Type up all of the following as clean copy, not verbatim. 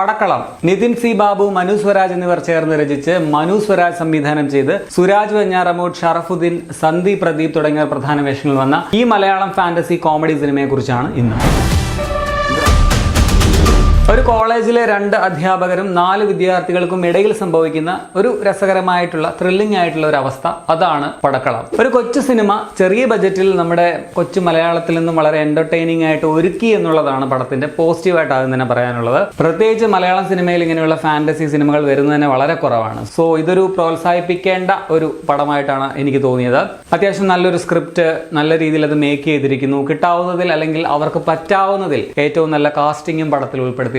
പടക്കളം Nitin C Babu, Manu Swaraj എന്നിവർ ചേർന്ന് രചിച്ച് മനു സ്വരാജ് സംവിധാനം ചെയ്ത് സുരാജ് വെഞ്ഞാറമൂട്, ഷറഫുദ്ദീൻ, സന്ദീപ് പ്രദീപ് തുടങ്ങിയവർ പ്രധാന വേഷങ്ങളിൽ വന്ന ഈ മലയാളം ഫാന്റസി കോമഡി സിനിമയെ കുറിച്ചാണ് ഇന്ന്. ഒരു കോളേജിലെ 2 അധ്യാപകരും 4 വിദ്യാർത്ഥികൾക്കും ഇടയിൽ സംഭവിക്കുന്ന ഒരു രസകരമായിട്ടുള്ള ത്രില്ലിംഗ് ആയിട്ടുള്ള ഒരു അവസ്ഥ, അതാണ് പടക്കളം. ഒരു കൊച്ചു സിനിമ ചെറിയ ബജറ്റിൽ നമ്മുടെ കൊച്ചു മലയാളത്തിൽ നിന്നും വളരെ എന്റർടൈനിങ് ആയിട്ട് ഒരുക്കി എന്നുള്ളതാണ് പടത്തിന്റെ പോസിറ്റീവായിട്ട് ആദ്യം തന്നെ പറയാനുള്ളത്. പ്രത്യേകിച്ച് മലയാളം സിനിമയിൽ ഇങ്ങനെയുള്ള ഫാന്റസി സിനിമകൾ വരുന്നത് തന്നെ വളരെ കുറവാണ്. സോ ഇതൊരു പ്രോത്സാഹിപ്പിക്കേണ്ട ഒരു പടമായിട്ടാണ് എനിക്ക് തോന്നിയത്. അത്യാവശ്യം നല്ലൊരു സ്ക്രിപ്റ്റ്, നല്ല രീതിയിൽ അത് മേക്ക് ചെയ്തിരിക്കുന്നു. കിട്ടാവുന്നതിൽ അല്ലെങ്കിൽ അവർക്ക് പറ്റാവുന്നതിൽ ഏറ്റവും നല്ല കാസ്റ്റിംഗും പടത്തിൽ ഉൾപ്പെടുത്തി.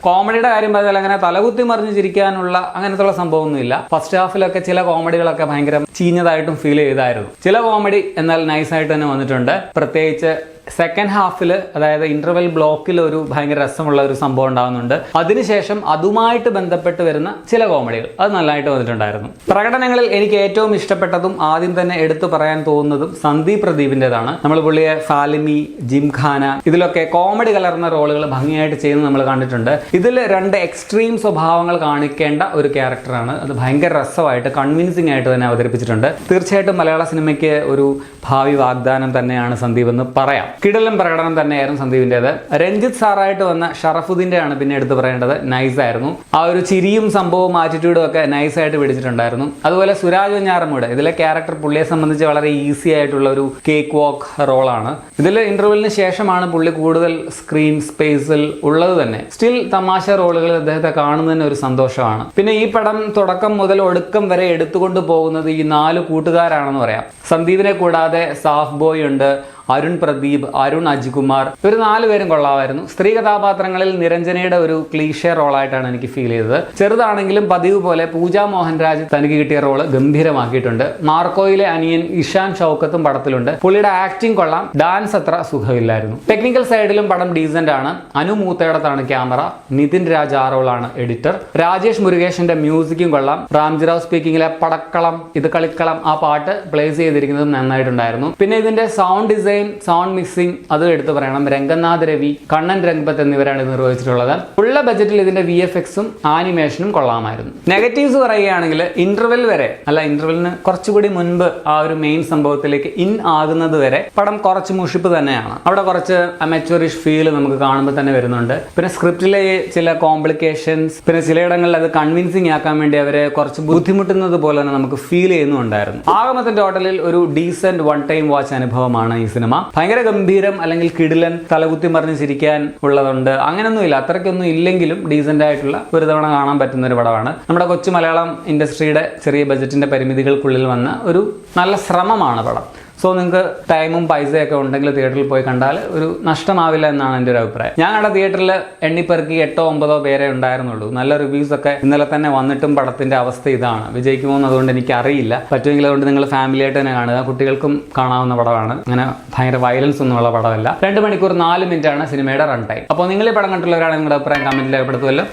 കോമഡിയുടെ കാര്യം പറഞ്ഞാൽ അങ്ങനെ തലകുത്തി മറിഞ്ഞ് ചിരിക്കാനുള്ള അങ്ങനത്തെ സംഭവമൊന്നുമില്ല. ഫസ്റ്റ് ഹാഫിലൊക്കെ ചില കോമഡികളൊക്കെ ഭയങ്കര ചീഞ്ഞതായിട്ടും ഫീൽ ചെയ്തായിരുന്നു. ചില കോമഡി എന്നാൽ നൈസായിട്ട് തന്നെ വന്നിട്ടുണ്ട്. പ്രത്യേകിച്ച് സെക്കൻഡ് ഹാഫിൽ, അതായത് ഇന്റർവെൽ ബ്ലോക്കിൽ ഒരു ഭയങ്കര രസമുള്ള ഒരു സംഭവം ഉണ്ടാകുന്നുണ്ട്. അതിനുശേഷം അതുമായിട്ട് ബന്ധപ്പെട്ട് വരുന്ന ചില കോമഡികൾ അത് നല്ലതായിട്ട് വന്നിട്ടുണ്ടായിരുന്നു. പ്രകടനങ്ങളിൽ എനിക്ക് ഏറ്റവും ഇഷ്ടപ്പെട്ടതും ആദ്യം തന്നെ എടുത്തു പറയാൻ തോന്നുന്നതും സന്ദീപ് പ്രദീപിന്റേതാണ്. നമ്മൾ പുള്ളിയെ ഫാലിമി, ജിംഖാന ഇതിലൊക്കെ കോമഡി കലർന്ന റോളുകൾ ഭംഗിയായിട്ട് ചെയ്യുന്നത് നമ്മൾ കണ്ടിട്ടുണ്ട്. ഇതിൽ 2 എക്സ്ട്രീം സ്വഭാവങ്ങൾ കാണിക്കേണ്ട ഒരു ക്യാരക്ടറാണ്. അത് ഭയങ്കര രസമായിട്ട് കൺവിൻസിംഗ് ആയിട്ട് തന്നെ അവതരിപ്പിച്ചിട്ടുണ്ട്. തീർച്ചയായിട്ടും മലയാള സിനിമയ്ക്ക് ഒരു ഭാവി വാഗ്ദാനം തന്നെയാണ് സന്ദീപ് എന്ന് പറയാം. കിടിലൻ പ്രകടനം തന്നെയായിരുന്നു സന്ദീപിന്റേത്. രഞ്ജിത്ത് സാറായിട്ട് വന്ന ഷറഫുദ്ദീന്റെ ആണ് പിന്നെ എടുത്തു പറയേണ്ടത്. നൈസ് ആയിരുന്നു. ആ ഒരു ചിരിയും സംഭവവും ആറ്റിറ്റ്യൂഡും ഒക്കെ നൈസായിട്ട് പിടിച്ചിട്ടുണ്ടായിരുന്നു. അതുപോലെ സുരാജ് വെഞ്ഞാറമൂട്, ഇതിലെ ക്യാരക്ടർ പുള്ളിയെ സംബന്ധിച്ച് വളരെ ഈസി ആയിട്ടുള്ള ഒരു കേക്ക് വാക്ക് റോളാണ്. ഇതിൽ ഇന്റർവെല്ലിന് ശേഷമാണ് പുള്ളി കൂടുതൽ സ്ക്രീൻ സ്പേസിൽ ഉള്ളത് തന്നെ. സ്റ്റിൽ തമാശ റോളുകളിൽ അദ്ദേഹത്തെ കാണുന്നതിന് ഒരു സന്തോഷമാണ്. പിന്നെ ഈ പടം തുടക്കം മുതൽ ഒടുക്കം വരെ എടുത്തുകൊണ്ട് പോകുന്നത് ഈ 4 കൂട്ടുകാരാണെന്ന് പറയാം. സന്ദീപിനെ കൂടാതെ സാഫ് ബോയ് ഉണ്ട്, അരുൺ പ്രദീപ്, അരുൺ അജ്കുമാർ, ഇവർ 4 പേരും കൊള്ളാമായിരുന്നു. സ്ത്രീ കഥാപാത്രങ്ങളിൽ നിരഞ്ജനയുടെ ഒരു ക്ലീഷേ റോളായിട്ടാണ് എനിക്ക് ഫീൽ ചെയ്തത്. ചെറുതാണെങ്കിലും പതിവ് പോലെ പൂജ മോഹൻരാജ് തനിക്ക് കിട്ടിയ റോള് ഗംഭീരമാക്കിയിട്ടുണ്ട്. മാർക്കോയിലെ അനിയൻ ഇഷാൻ ഷൗക്കത്തും പടത്തിലുണ്ട്. പുള്ളിയുടെ ആക്ടിങ് കൊള്ളാം, ഡാൻസ് അത്ര സുഖമില്ലായിരുന്നു. ടെക്നിക്കൽ സൈഡിലും പടം ഡീസന്റ് ആണ്. അനു മൂത്തേടത്താണ് ക്യാമറ, നിതിൻ രാജ് ആറോളാണ് എഡിറ്റർ. രാജേഷ് മുരുകേഷിന്റെ മ്യൂസിക്കും കൊള്ളാം. റാംജിറാവ് സ്പീക്കിങ്ങിലെ പടക്കളം, ഇത് കളിക്കളം, ആ പാട്ട് പ്ലേസ് ചെയ്തിരിക്കുന്നത് നന്നായിട്ടുണ്ടായിരുന്നു. പിന്നെ ഇതിന്റെ സൗണ്ട് ഡിസൈൻ, സൗണ്ട് മിക്സിംഗ് അത് എടുത്തു പറയണം. രംഗനാഥ് രവി, കണ്ണൻ രംഗപത്ത് എന്നിവരാണ് ഇത് നിർവഹിച്ചിട്ടുള്ളത്. ഉള്ള ബജറ്റിൽ ഇതിന്റെ VFXും ആനിമേഷനും കൊള്ളാമായിരുന്നു. നെഗറ്റീവ്സ് പറയുകയാണെങ്കിൽ ഇന്റർവെൽ വരെ, ഇന്റർവെല്ലിന് കുറച്ചുകൂടി മുൻപ് ആ ഒരു മെയിൻ സംഭവത്തിലേക്ക് ആകുന്നത് വരെ പടം കുറച്ച് മുഷിപ്പ് തന്നെയാണ്. അവിടെ കുറച്ച് അമച്വറിഷ് ഫീൽ നമുക്ക് കാണുമ്പോൾ തന്നെ വരുന്നുണ്ട്. പിന്നെ സ്ക്രിപ്റ്റിലെ ചില കോംപ്ലിക്കേഷൻസ്, പിന്നെ ചിലയിടങ്ങളിൽ അത് കൺവിൻസിങ് ആക്കാൻ വേണ്ടി അവരെ കുറച്ച് ബുദ്ധിമുട്ടുന്നത് പോലെ തന്നെ നമുക്ക് ഫീൽ ചെയ്യുന്നുണ്ടായിരുന്നു. ആകമൊത്തം ടോട്ടലിൽ ഒരു ഡീസന്റ് വൺ ടൈം വാച്ച് അനുഭവമാണ് ഈ സിനിമ. ഭയങ്കര ഗംഭീരം അല്ലെങ്കിൽ കിടിലൻ തലകുത്തി മറിഞ്ഞ് ചിരിക്കാൻ ഉള്ളതുണ്ട് അങ്ങനെയൊന്നുമില്ല. അത്രയ്ക്കൊന്നും ഇല്ലെങ്കിലും ഡീസന്റ് ആയിട്ടുള്ള ഒരു തവണ കാണാൻ പറ്റുന്ന ഒരു പടമാണ്. നമ്മുടെ കൊച്ചു മലയാളം ഇൻഡസ്ട്രിയുടെ ചെറിയ ബജറ്റിന്റെ പരിമിതികൾക്കുള്ളിൽ വന്ന ഒരു നല്ല ശ്രമമാണ് പടം. സോ നിങ്ങൾക്ക് ടൈമും പൈസയൊക്കെ ഉണ്ടെങ്കിൽ തിയേറ്ററിൽ പോയി കണ്ടാൽ ഒരു നഷ്ടമാവില്ല എന്നാണ് എൻ്റെ ഒരു അഭിപ്രായം. ഞാൻ കണ്ട തിയേറ്ററിൽ എണ്ണിപ്പെറുക്കി 8-9 പേരെ ഉണ്ടായിരുന്നുള്ളൂ. നല്ല റിവ്യൂസ് ഒക്കെ ഇന്നലെ തന്നെ വന്നിട്ടും പടത്തിന്റെ അവസ്ഥ ഇതാണ്. വിജയിക്കുമോ എന്നതുകൊണ്ട് എനിക്ക് അറിയില്ല. പറ്റുമെങ്കിൽ അതുകൊണ്ട് നിങ്ങൾ ഫാമിലി ആയിട്ട് തന്നെ കാണുക. കുട്ടികൾക്കും കാണാവുന്ന പടമാണ്. അങ്ങനെ ഭയങ്കര വയലൻസ് ഒന്നുമുള്ള പടമല്ല. 2 മണിക്കൂർ 4 മിനിറ്റാണ് സിനിമയുടെ റൺ ടൈം. അപ്പോൾ നിങ്ങൾ ഈ പടം കണ്ടുള്ളവരാണ് നിങ്ങളുടെ അഭിപ്രായം കമന്റിൽ രേഖപ്പെടുത്തുമല്ലോ.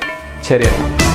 ശരിയാണ്.